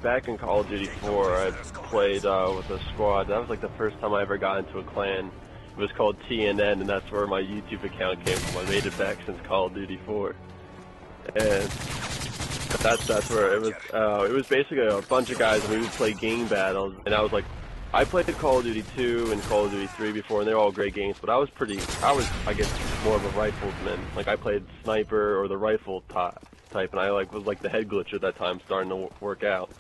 back in Call of Duty 4, I played with a squad. That was like the first time I ever got into a clan. It was called TNN, and that's where my YouTube account came from. I made it back since Call of Duty 4, and that's where it was. It was basically a bunch of guys, and we would play game battles. And I was like, I played Call of Duty 2 and Call of Duty 3 before, and they're all great games. But I was, I guess, more of a rifleman. Like I played sniper or the rifle type, and I was like the head glitcher at that time, starting to work out.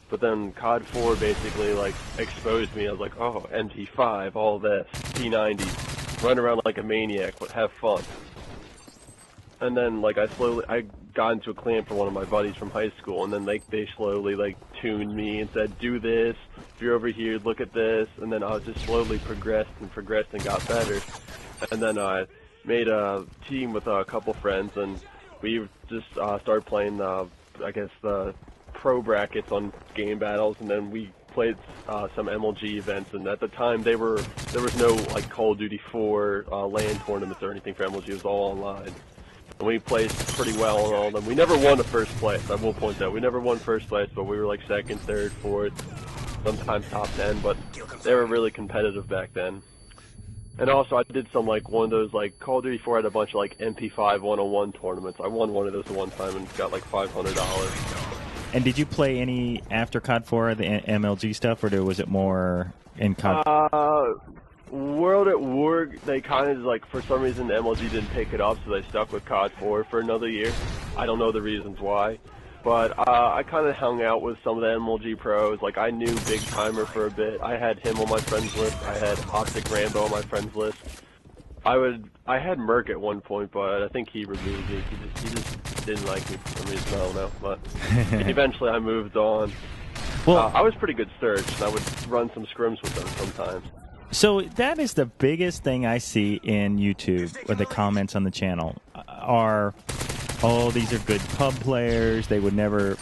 But then COD 4 basically like exposed me. I was like, oh, MT5, all this, P90, run around like a maniac, but have fun. And then like I got into a clan for one of my buddies from high school, and then they slowly like tuned me and said, do this, if you're over here, look at this. And then I was just slowly progressed and got better. And then I made a team with a couple friends, and we just started playing I guess the pro brackets on game battles, and then we played some MLG events. And at the time there was no like Call of Duty 4 LAN tournaments or anything for MLG. It was all online. And we played pretty well on all of them. We never won a first place, I will point out. We never won first place, but we were like second, third, fourth, sometimes top 10, but they were really competitive back then. And also I did some like one of those like Call of Duty 4 had a bunch of like MP5 101 tournaments. I won one of those at one time and got like $500. And did you play any after COD 4, the MLG stuff, or was it more in COD? World at War, they kind of like, for some reason, MLG didn't pick it up, so they stuck with COD 4 for another year. I don't know the reasons why. But I kind of hung out with some of the MLG pros. Like, I knew Big Timer for a bit. I had him on my friends list. I had Optic Rambo on my friends list. I had Merc at one point, but I think he removed me. He just didn't like me for some reason. I don't know. But eventually I moved on. Well, I was pretty good Surge, and I would run some scrims with them sometimes. So that is the biggest thing I see in YouTube, or the comments on the channel, are, oh, these are good pub players. They could never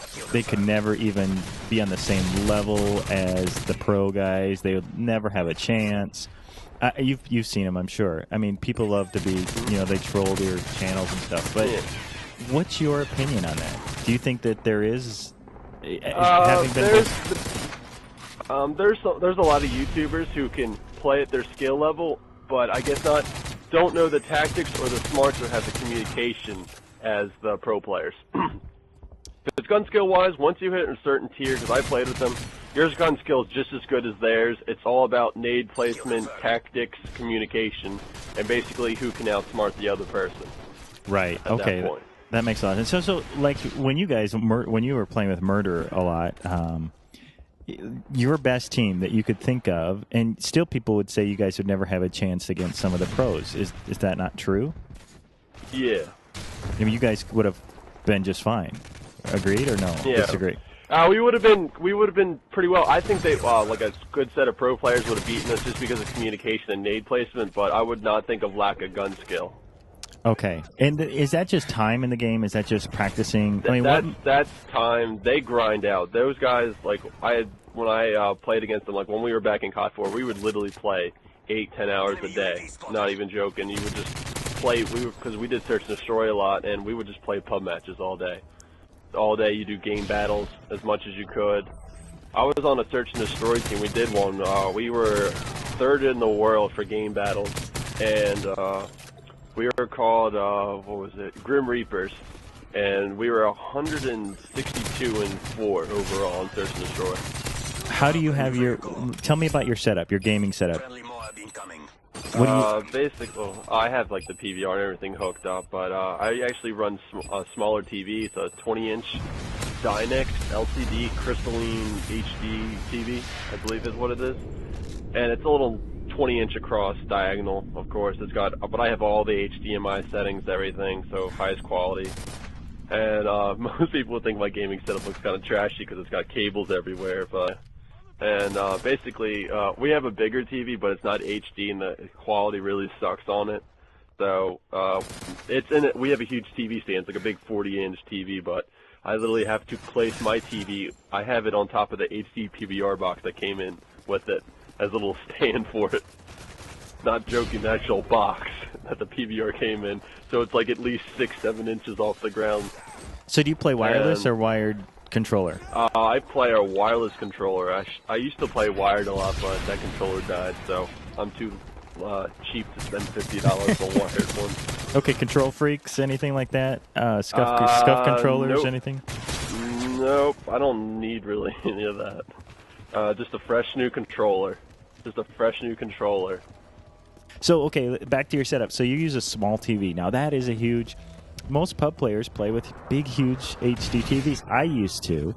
even be on the same level as the pro guys. They would never have a chance. You've seen them, I'm sure. I mean, people love to be, they troll your channels and stuff. But what's your opinion on that? Do you think that there is, having been there's a lot of YouTubers who can play at their skill level, but I guess don't know the tactics or the smarts or have the communication as the pro players. Because gun skill wise, once you hit a certain tier, because I played with them, your gun skill is just as good as theirs. It's all about nade placement, tactics, communication, and basically who can outsmart the other person. Right. Okay. That point. That makes a lot of sense. So like when you were playing with Murder a lot, your best team that you could think of, and still people would say you guys would never have a chance against some of the pros. Is that not true? Yeah. I mean, you guys would have been just fine. Agreed or no? Yeah. Disagree? We would have been pretty well. I think they like a good set of pro players would have beaten us just because of communication and nade placement, but I would not think of lack of gun skill. Okay. And is that just time in the game? Is that just practicing? I mean, that's time. They grind out. Those guys, like when I played against them, like when we were back in COD 4, we would literally play 8-10 hours a day. Not even joking. You would just play. Because we did search and destroy a lot, and we would just play pub matches all day. All day you do game battles as much as you could. I was on a search and destroy team. We did one. We were 3rd in the world for game battles, and we were called Grim Reapers, and we were 162-4 overall in search and destroy. How do you have tell me about your setup, your gaming setup. Basically, I have like the PVR and everything hooked up, but I actually run a smaller TV. It's a 20-inch Dynex LCD crystalline HD TV, I believe is what it is, and it's a little 20-inch across diagonal. Of course, but I have all the HDMI settings, everything, so highest quality. And most people would think my gaming setup looks kind of trashy because it's got cables everywhere, but. And basically, we have a bigger TV, but it's not HD, and the quality really sucks on it. So it's in it. We have a huge TV stand. It's like a big 40-inch TV, but I literally have to place my TV. I have it on top of the HD PVR box that came in with it as a little stand for it. Not joking, the actual box that the PVR came in. So it's like at least 6-7 inches off the ground. So do you play wireless or wired controller? I play a wireless controller. I used to play wired a lot, but that controller died, so I'm too cheap to spend $50 on wired one. Okay, control freaks, anything like that? Scuf controllers, nope. anything? Nope, I don't need really any of that. Just a fresh new controller. So, okay, back to your setup. So you use a small TV. Now, that is a huge... Most pub players play with big, huge HD TVs. I used to.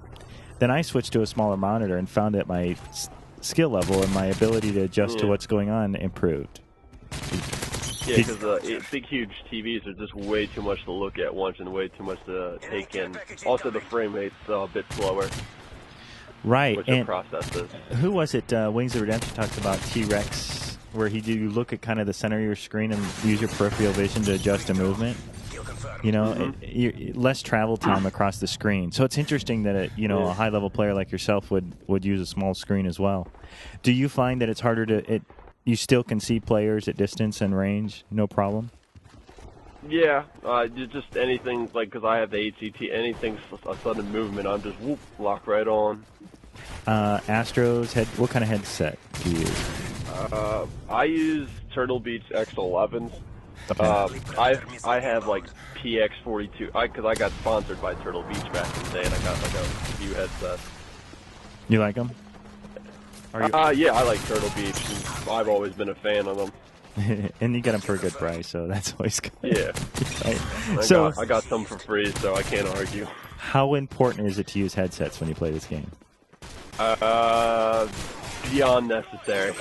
Then I switched to a smaller monitor and found that my skill level and my ability to adjust to what's going on improved. Yeah, because big, huge TVs are just way too much to look at once and way too much to take in. Also, the frame rate's a bit slower. Right. Which the process is. Who was it? Wings of Redemption talks about T-Rex, where you look at kind of the center of your screen and use your peripheral vision to adjust a movement. You know, less travel time across the screen. So it's interesting that a high-level player like yourself would use a small screen as well. Do you find that it's harder to you still can see players at distance and range, no problem? Yeah, just anything, like, because I have the HCT, anything a sudden movement, I'm just lock right on. Astros what kind of headset do you use? I use Turtle Beach X11s. Okay. I have like PX42, because I got sponsored by Turtle Beach back in the day, and I got like a few headsets. You like them? Yeah, I like Turtle Beach. And I've always been a fan of them. And you get them for a good price, so that's always good. Yeah. Right. I got some for free, so I can't argue. How important is it to use headsets when you play this game? Beyond necessary.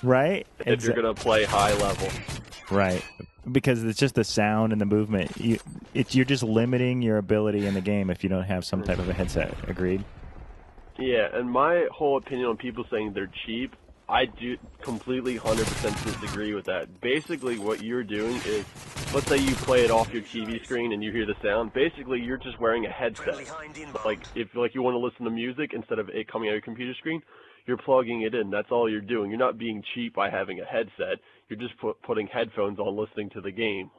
Right? If you're going to play high level. Right. Because it's just the sound and the movement. You're just limiting your ability in the game if you don't have some type of a headset. Agreed? Yeah, and my whole opinion on people saying they're cheap, I do completely 100% disagree with that. Basically, what you're doing is, let's say you play it off your TV screen and you hear the sound. Basically, you're just wearing a headset. Like, if you want to listen to music instead of it coming out of your computer screen, you're plugging it in. That's all you're doing. You're not being cheap by having a headset. You're just putting headphones on listening to the game.